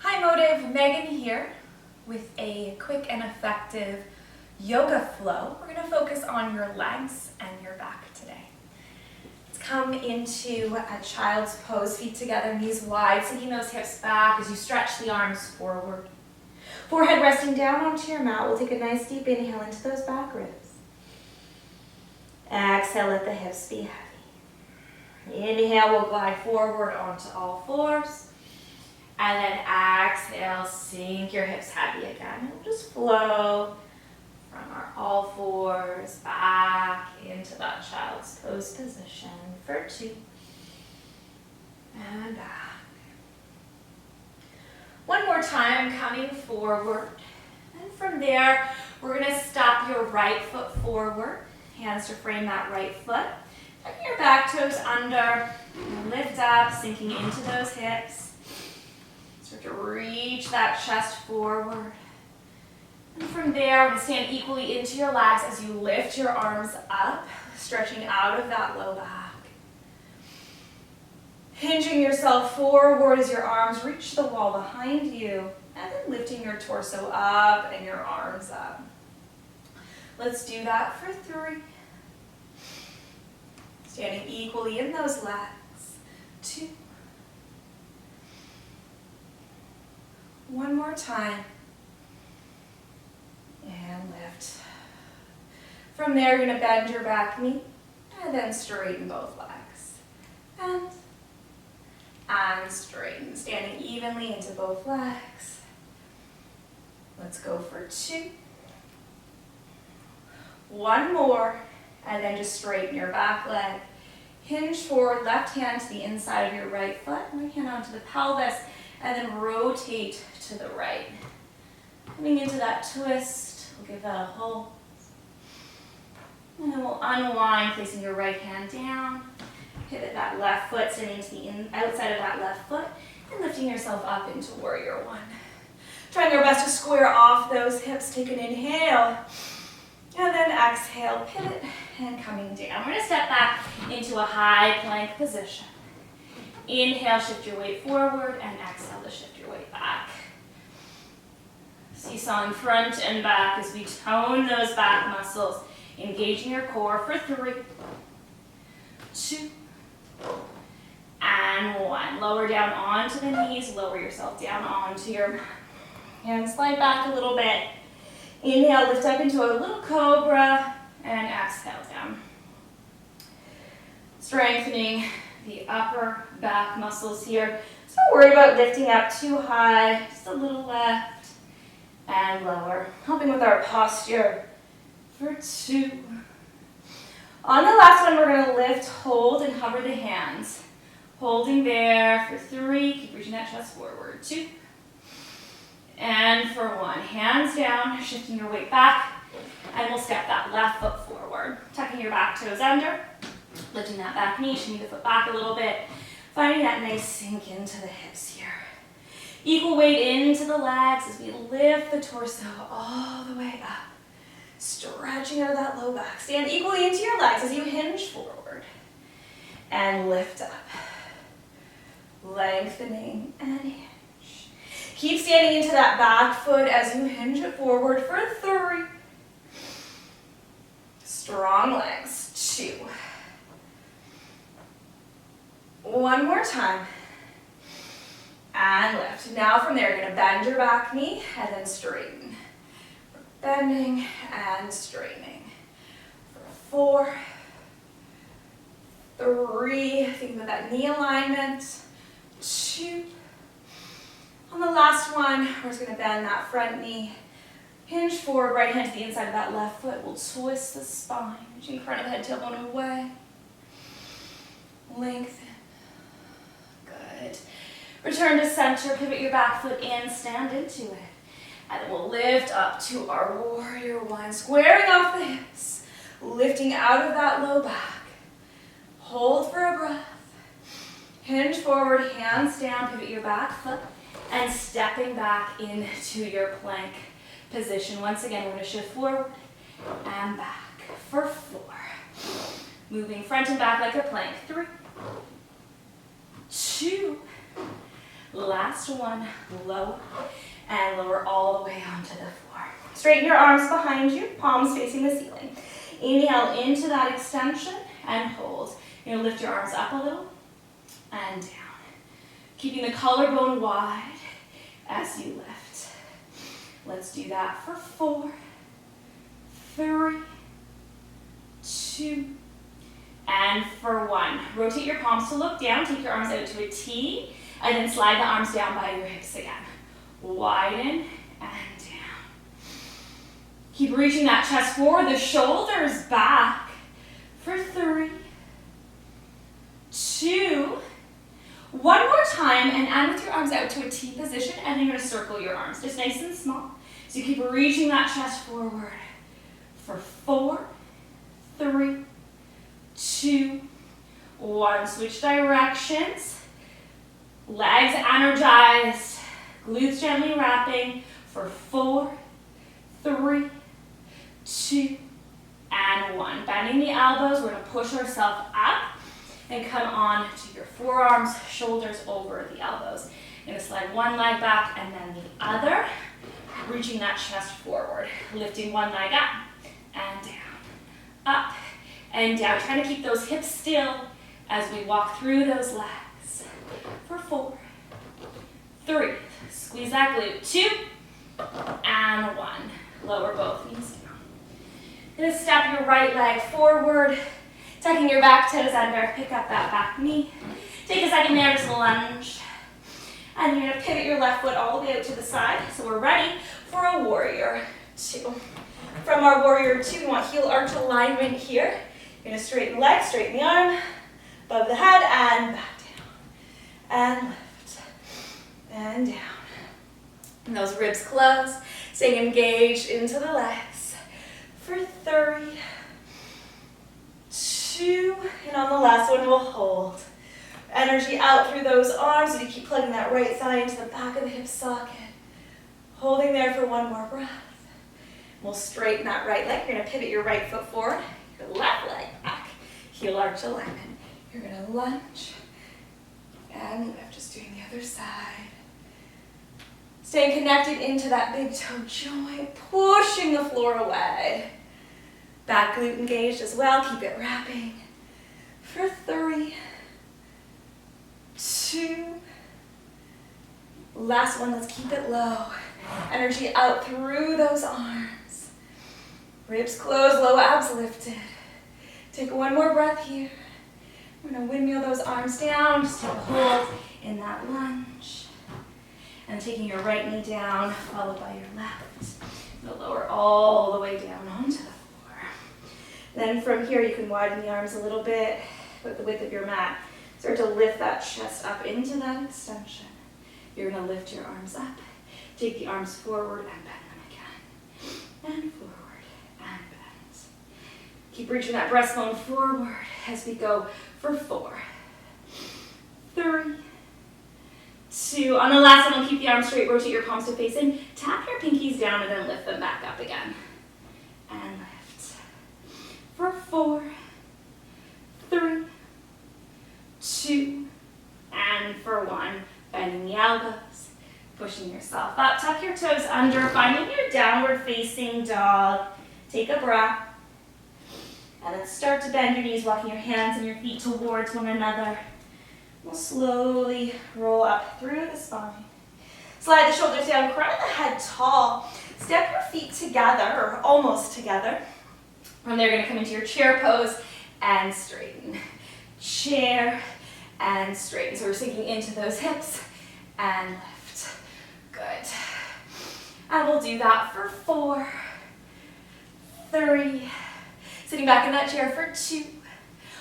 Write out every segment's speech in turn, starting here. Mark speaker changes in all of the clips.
Speaker 1: Hi Motive, Meaghan here with a quick and effective yoga flow. We're going to focus on your legs and your back today. Let's come into a child's pose, feet together, knees wide, sinking those hips back as you stretch the arms forward. Forehead resting down onto your mat. We'll take a nice deep inhale into those back ribs. Exhale, let the hips be heavy. Inhale, we'll glide forward onto all fours. And then exhale, sink your hips heavy again. And we'll just flow from our all fours back into that child's pose position for 2. And back. One more time, coming forward. And from there, we're going to step your right foot forward. Hands to frame that right foot. Tucking your back toes under. Lift up, sinking into those hips. Start to reach that chest forward. And from there, we're going to stand equally into your legs as you lift your arms up, stretching out of that low back. Hinging yourself forward as your arms reach the wall behind you, and then lifting your torso up and your arms up. Let's do that for 3. Standing equally in those legs. 2. One more time. And lift. From there, you're going to bend your back knee and then straighten both legs. And straighten. Standing evenly into both legs. Let's go for 2. One more. And then just straighten your back leg. Hinge forward, left hand to the inside of your right foot. Right hand onto the pelvis. And then rotate to the right. Coming into that twist, we'll give that a hold. And then we'll unwind, placing your right hand down. Pivot that left foot, sitting to the outside of that left foot, and lifting yourself up into Warrior 1. Trying your best to square off those hips. Take an inhale. And then exhale, pivot, and coming down. We're going to step back into a high plank position. Inhale, shift your weight forward, and exhale to shift your weight back. Seesawing front and back as we tone those back muscles, engaging your core for 3, 2, and 1. Lower down onto the knees, lower yourself down onto your mat. Hands slide back a little bit. Inhale, lift up into a little cobra, and exhale down. Strengthening the upper back muscles here. So don't worry about lifting up too high, just a little left and lower. Helping with our posture for 2. On the last one, we're going to lift, hold, and hover the hands. Holding there for 3, keep reaching that chest forward. 2. And for 1, hands down, shifting your weight back, and we'll step that left foot forward. Tucking your back toes under. Lifting that back knee, shimmy the foot back a little bit. Finding that nice sink into the hips here. Equal weight into the legs as we lift the torso all the way up. Stretching out of that low back. Stand equally into your legs as you hinge forward. And lift up. Lengthening and hinge. Keep standing into that back foot as you hinge it forward for 3. Strong legs. 2. One more time. And lift. Now from there, you're going to bend your back knee and then straighten. Bending and straightening. For 4, 3. Think about that knee alignment. 2. On the last one, we're just going to bend that front knee. Hinge forward, right hand to the inside of that left foot. We'll twist the spine. Reaching front of the head, tailbone away. Lengthen. Good. Return to center, pivot your back foot in, stand into it. And then we'll lift up to our Warrior 1, squaring off the hips, lifting out of that low back. Hold for a breath. Hinge forward, hands down, pivot your back foot, and stepping back into your plank position. Once again, we're going to shift forward and back for 4. Moving front and back like a plank. 3, 2, Last one, lower and lower all the way onto the floor. Straighten your arms behind you, palms facing the ceiling. Inhale into that extension and hold. You're gonna lift your arms up a little and down. Keeping the collarbone wide as you lift. Let's do that for 4, 3, 2, and for 1. Rotate your palms to look down, take your arms out to a T, and then slide the arms down by your hips again. Widen and down. Keep reaching that chest forward, the shoulders back for 3, 2, one more time, and end with your arms out to a T position, and then you're gonna circle your arms, just nice and small. So you keep reaching that chest forward for 4, 3, 2, 1. Switch directions. Legs energized. Glutes gently wrapping for 4, 3, 2, and 1. Bending the elbows, we're gonna push ourselves up and come on to your forearms, shoulders over the elbows. You're gonna slide one leg back and then the other, reaching that chest forward, lifting one leg up and down, up and down. Trying to keep those hips still as we walk through those legs. For 4, 3, squeeze that glute, 2, and 1. Lower both knees down. You're gonna step your right leg forward, tucking your back toes under, pick up that back knee. Take a second there, just lunge. And you're gonna pivot your left foot all the way out to the side. So we're ready for a warrior 2. From our warrior 2, we want heel arch alignment here. You're gonna straighten the leg, straighten the arm, above the head, and back down. And lift, and down. And those ribs close, staying engaged into the legs. For 3, 2, and on the last one, we'll hold. Energy out through those arms, so you keep plugging that right thigh into the back of the hip socket. Holding there for one more breath. We'll straighten that right leg. You're gonna pivot your right foot forward, your left leg back, heel arch alignment. You're gonna lunge and lift, just doing the other side. Staying connected into that big toe joint, pushing the floor away. Back glute engaged as well, keep it wrapping. For 3, 2, last one, let's keep it low. Energy out through those arms. Ribs closed, low abs lifted. Take one more breath here. We're gonna windmill those arms down, just take a hold in that lunge. And taking your right knee down, followed by your left. You'll lower all the way down onto the floor. Then from here, you can widen the arms a little bit with the width of your mat. Start to lift that chest up into that extension. You're gonna lift your arms up. Take the arms forward and bend them again. And forward and bend. Keep reaching that breastbone forward as we go for 4, 3, 2. On the last one, we'll keep the arms straight, rotate your palms to face in. Tap your pinkies down and then lift them back up again. And lift. For 4, 3, 2, and for 1. Bending the elbows, pushing yourself up. Tuck your toes under, finding your downward facing dog. Take a breath. And then start to bend your knees, walking your hands and your feet towards one another. We'll slowly roll up through the spine. Slide the shoulders down, crown the head tall. Step your feet together, or almost together. From there, you're gonna come into your chair pose and straighten. Chair and straighten. So we're sinking into those hips and lift. Good. And we'll do that for 4, 3, sitting back in that chair for 2.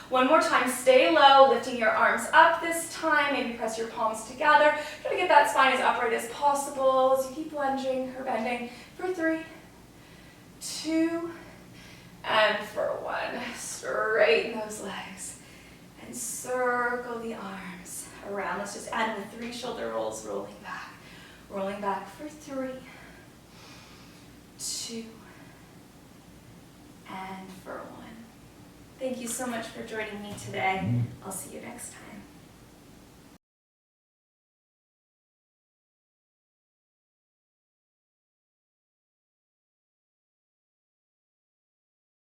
Speaker 1: One more time, stay low, lifting your arms up this time. Maybe press your palms together. Try to get that spine as upright as possible as you keep lunging or bending. For 3, 2, and for 1. Straighten those legs and circle the arms around. Let's just add in the 3 shoulder rolls, rolling back. Rolling back for 3, 2, and for 1. Thank you so much for joining me today. I'll see you next time.